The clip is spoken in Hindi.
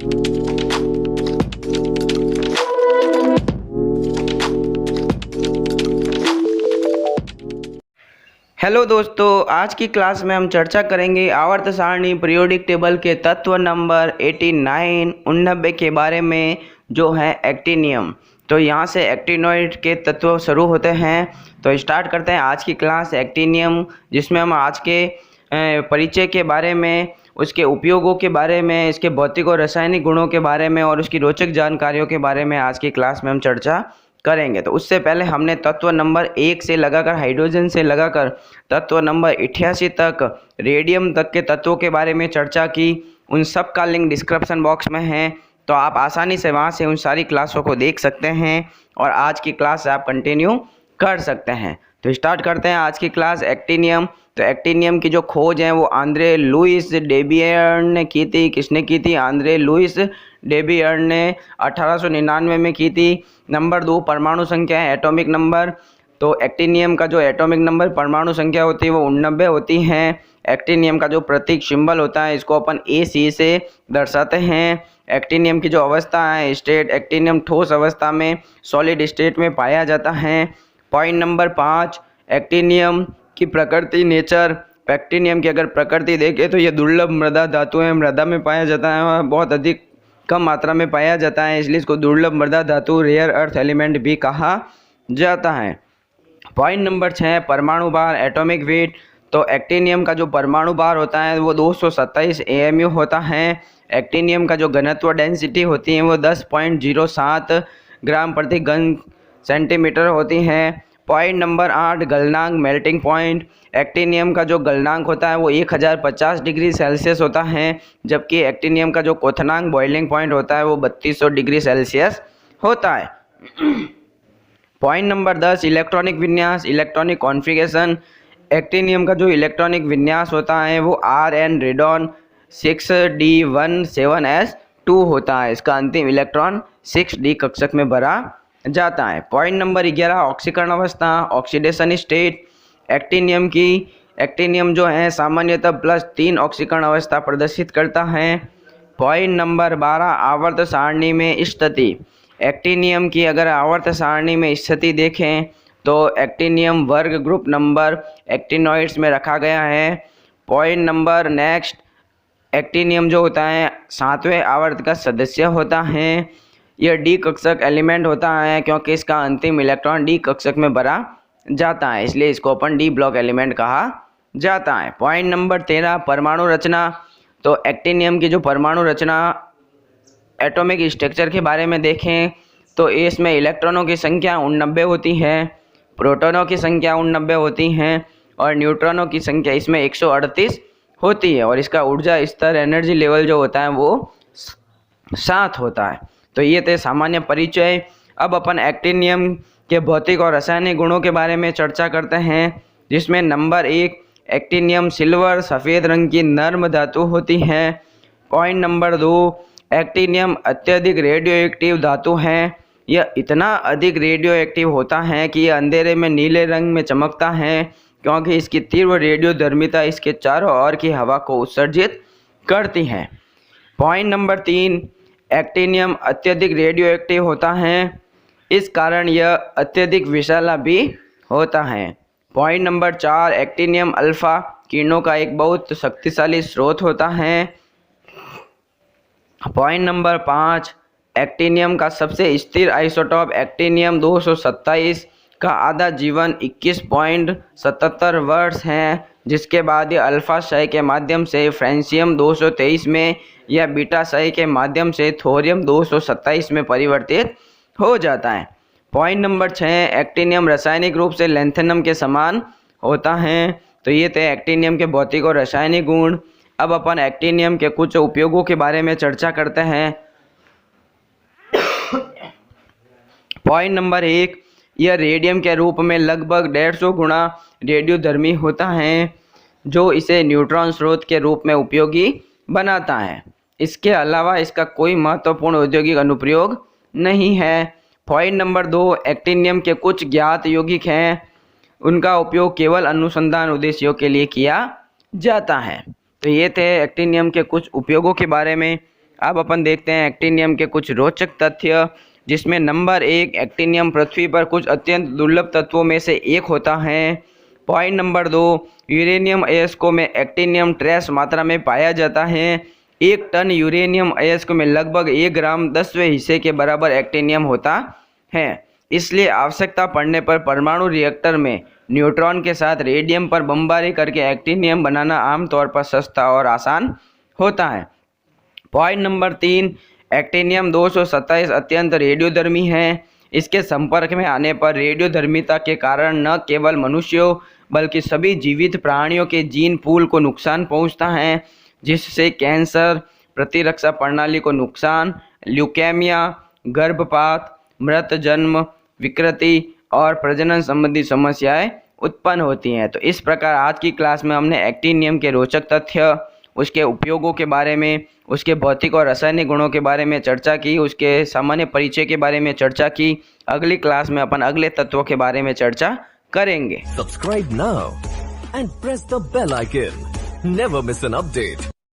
हेलो दोस्तों, आज की क्लास में हम चर्चा करेंगे आवर्त सारणी पीरियोडिक टेबल के तत्व नंबर 89 89 के बारे में, जो है एक्टिनियम। तो यहाँ से एक्टिनोइड के तत्व शुरू होते हैं। तो स्टार्ट करते हैं आज की क्लास एक्टिनियम, जिसमें हम आज के परिचय के बारे में, उसके उपयोगों के बारे में, इसके भौतिक और रासायनिक गुणों के बारे में और उसकी रोचक जानकारियों के बारे में आज की क्लास में हम चर्चा करेंगे। तो उससे पहले हमने तत्व नंबर 1 से लगाकर हाइड्रोजन से लगाकर तत्व नंबर 88 तक रेडियम तक के तत्वों के बारे में चर्चा की। उन सब का लिंक डिस्क्रिप्शन बॉक्स में है, तो आप आसानी से वहां से उन सारी क्लासों को देख सकते हैं और आज की क्लास आप कंटिन्यू कर सकते हैं। तो स्टार्ट करते हैं आज की क्लास एक्टिनियम। तो एक्टिनियम की जो खोज है वो आंद्रे लुइस डेबियर ने की थी। किसने की थी? आंद्रे लुइस डेबियर ने 1899 में की थी। नंबर 2 परमाणु संख्या है, एटॉमिक नंबर। तो एक्टिनियम का जो एटॉमिक नंबर परमाणु संख्या होती है वो 89 होती है। एक्टिनियम का जो प्रतीक सिंबल होता है इसको अपन AC से दर्शाते हैं। एक्टिनियम की जो अवस्था है स्टेट, एक्टिनियम ठोस अवस्था में सॉलिड स्टेट में पाया जाता है। पॉइंट नंबर 5 एक्टिनियम की प्रकृति नेचर। एक्टिनियम की अगर प्रकृति देखें तो ये दुर्लभ मृदा धातु है, मृदा में पाया जाता है, बहुत अधिक कम मात्रा में पाया जाता है, इसलिए इसको दुर्लभ मृदा धातु रेयर अर्थ एलिमेंट भी कहा जाता है। पॉइंट नंबर 6 परमाणु भार एटॉमिक वेट। तो एक्टिनियम का जो परमाणु भार होता है वो 227 AMU होता है। एक्टिनियम का जो घनत्व डेंसिटी होती है वो 10.07 ग्राम प्रति घन सेंटीमीटर होती है। पॉइंट नंबर 8 गलनांक मेल्टिंग पॉइंट। एक्टिनियम का जो गलनांक होता है वो 1050 डिग्री सेल्सियस होता है, जबकि एक्टिनियम का जो क्वथनांक बॉइलिंग पॉइंट होता है वो 3200 डिग्री सेल्सियस होता है। पॉइंट नंबर 10 इलेक्ट्रॉनिक विन्यास इलेक्ट्रॉनिक कॉन्फ़िगरेशन। एक्टिनियम का जो इलेक्ट्रॉनिक विन्यास होता है वो Rn रेडॉन 6D17S2 होता है। इसका अंतिम इलेक्ट्रॉन 6D कक्षक में भरा जाता है। पॉइंट नंबर 11 ऑक्सीकरण अवस्था ऑक्सीडेशन स्टेट। एक्टिनियम जो है सामान्यतः +3 ऑक्सीकरण अवस्था प्रदर्शित करता है। पॉइंट नंबर 12 आवर्त सारणी में स्थिति। एक्टिनियम की अगर आवर्त सारणी में स्थिति देखें तो एक्टिनियम वर्ग ग्रुप नंबर एक्टिनोइड्स में रखा गया है। पॉइंट नंबर नेक्स्ट एक्टिनियम जो होता है 7वें आवर्त का सदस्य होता है। यह D कक्षक एलिमेंट होता है क्योंकि इसका अंतिम इलेक्ट्रॉन D कक्षक में भरा जाता है, इसलिए इसको अपन D ब्लॉक एलिमेंट कहा जाता है। पॉइंट नंबर 13 परमाणु रचना। तो एक्टिनियम की जो परमाणु रचना एटॉमिक स्ट्रक्चर के बारे में देखें तो इसमें इलेक्ट्रॉनों की संख्या 89 होती है, प्रोटॉनों की संख्या 89 होती हैं और न्यूट्रॉनों की संख्या इसमें 138 होती है और इसका ऊर्जा स्तर एनर्जी लेवल जो होता है वो 7 होता है। तो ये थे सामान्य परिचय। अब अपन एक्टिनियम के भौतिक और रासायनिक गुणों के बारे में चर्चा करते हैं, जिसमें नंबर 1 एक्टिनियम सिल्वर सफ़ेद रंग की नर्म धातु होती है। पॉइंट नंबर 2 एक्टिनियम अत्यधिक रेडियो एक्टिव धातु है। यह इतना अधिक रेडियो एक्टिव होता है कि यह अंधेरे में नीले रंग में चमकता है, क्योंकि इसकी तीव्र रेडियोधर्मिता इसके चारों ओर की हवा को उत्सर्जित करती है। पॉइंट नंबर 3 एक्टिनियम अत्यधिक रेडियो एक्टिव होता है, इस कारण यह अत्यधिक विषैला भी होता है। पॉइंट नंबर 4 एक्टिनियम अल्फा किरणों का एक बहुत शक्तिशाली स्रोत होता है। पॉइंट नंबर 5 एक्टिनियम का सबसे स्थिर आइसोटॉप एक्टिनियम 227 का आधा जीवन 21.77 वर्ष है, जिसके बाद यह अल्फा क्षय के माध्यम से फ्रेंशियम 223 में या बीटा क्षय के माध्यम से थोरियम 227 में परिवर्तित हो जाता है। पॉइंट नंबर 6 एक्टिनियम रासायनिक रूप से लैंथेनम के समान होता है। तो ये थे एक्टिनियम के भौतिक और रासायनिक गुण। अब अपन एक्टिनियम के कुछ उपयोगों के बारे में चर्चा करते हैं। पॉइंट नंबर 1 यह रेडियम के रूप में लगभग 150 गुना रेडियोधर्मी होता है, जो इसे न्यूट्रॉन स्रोत के रूप में उपयोगी बनाता है। इसके अलावा इसका कोई महत्वपूर्ण औद्योगिक अनुप्रयोग नहीं है। पॉइंट नंबर 2 एक्टिनियम के कुछ ज्ञात यौगिक हैं, उनका उपयोग केवल अनुसंधान उद्देश्यों के लिए किया जाता है। तो ये थे एक्टिनियम के कुछ उपयोगों के बारे में। अब अपन देखते हैं एक्टिनियम के कुछ रोचक तथ्य, जिसमें नंबर 1, एक्टिनियम पृथ्वी पर कुछ अत्यंत दुर्लभ तत्वों में से एक होता है। पॉइंट नंबर 2, यूरेनियम अयस्कों में एक्टिनियम ट्रेस मात्रा में पाया जाता है। 1 टन यूरेनियम अयस्क में लगभग 1 ग्राम 10वें हिस्से के बराबर एक्टिनियम होता है। इसलिए आवश्यकता पड़ने पर परमाणु रिएक्टर में न्यूट्रॉन के साथ रेडियम पर बमबारी करके एक्टिनियम बनाना आमतौर पर सस्ता और आसान होता है। पॉइंट नंबर 3, एक्टिनियम 227 अत्यंत रेडियोधर्मी है। इसके संपर्क में आने पर रेडियोधर्मिता के कारण न केवल मनुष्यों बल्कि सभी जीवित प्राणियों के जीन पूल को नुकसान पहुंचता है, जिससे कैंसर, प्रतिरक्षा प्रणाली को नुकसान, ल्यूकेमिया, गर्भपात, मृत जन्म, विकृति और प्रजनन संबंधी समस्याएं उत्पन्न होती हैं। तो इस प्रकार आज की क्लास में हमने एक्टिनियम के रोचक तथ्य, उसके उपयोगों के बारे में, उसके भौतिक और रासायनिक गुणों के बारे में चर्चा की, उसके सामान्य परिचय के बारे में चर्चा की। अगली क्लास में अपन अगले तत्वों के बारे में चर्चा करेंगे। Subscribe now and press the bell icon. Never miss an update.